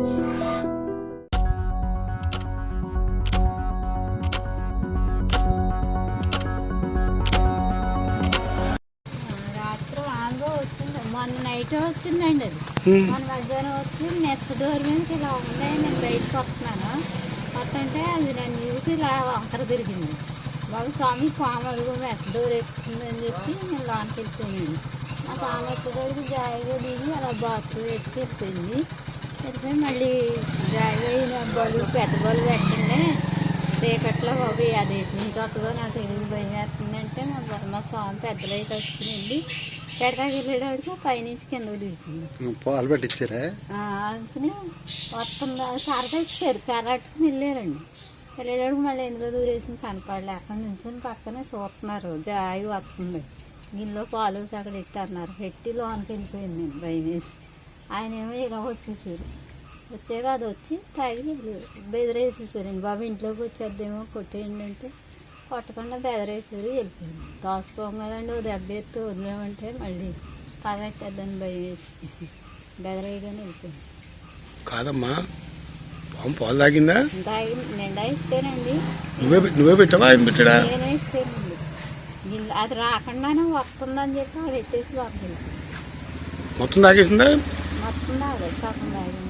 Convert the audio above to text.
రాత్రి ఆంగో వచ్చింది, మొన్న నైట్ వచ్చిందండి. అది మొన్న మధ్యాహ్నం వచ్చి నెక్స్ట్ డోర్ మీదకి ఇలా ఉంది. నేను బయటకు వస్తున్నాను, వస్తుంటే అది నేను చూసి ఇలా వంకర తిరిగింది. బాబు స్వామి పాము అదిగో మెస్ డోర్ ఎక్కుతుందని చెప్పి నేను లోనికి వెళ్ళిపోయింది. ఆ పాము వచ్చేటప్పుడు జాయిగా దిగి అలా బాత్రూమ్ ఎత్తి వెళ్ళిపోయింది. వెళ్ళిపోయి మళ్ళీ జాయిగా బలు పెద్ద బలు పెట్టండి చీకట్లో బాబు అది ఎటు నుంచి వస్తుందో నాకు తెలియదు, భయం వేస్తుందంటే మా స్వామి పెద్దలు అయితే వచ్చిందండి. ఎడతాకి వెళ్ళేటప్పుడు పైనుంచి కిందకు దిగుతుంది. పాలు పెట్టించారా? అందుకని వస్తుందా కర్ర ఇచ్చారు, కర్ర అట్టుకుని వెళ్ళారండి. వెళ్ళేటప్పుడు మళ్ళీ ఎందులో దూరేసిన కనపడలే. అక్కడ నుంచి పక్కనే చూస్తున్నారు, జాయి వస్తుంది గిన్నెలో పాలు అక్కడ ఎట్టన్నారు. పెట్టి లోనికి వెళ్ళిపోయింది. నేను భయం వేసి ఆయన ఏమో ఇలా వచ్చేసారు. వచ్చాక అది వచ్చి తాగి బెదిరేసేసారండి. బాబు ఇంట్లోకి వచ్చేద్దేమో కొట్టేయండి అంటే కొట్టకుండా బెదరేసారు, వెళ్ళిపోయింది. దోసుకోం కదండి, ఓ దెబ్బ ఎత్తి వదిలేమంటే మళ్ళీ పగట్టేద్దని భయం వేసి బెదరేయగానే వెళ్ళిపోయింది. కాదమ్మా, పాము పాలు తాగిందా? నిండా ఇస్తేనండి. నువ్వే పెట్టావా, ఆయన పెట్టాడా? నేనే ఇస్తేనండి. అది రాకుండానే వస్తుందని చెప్పి అది ఎత్తేసి లోపలికి మొత్తం తాగేసిందా? మొత్తం తాగదు, సగం తాగింది.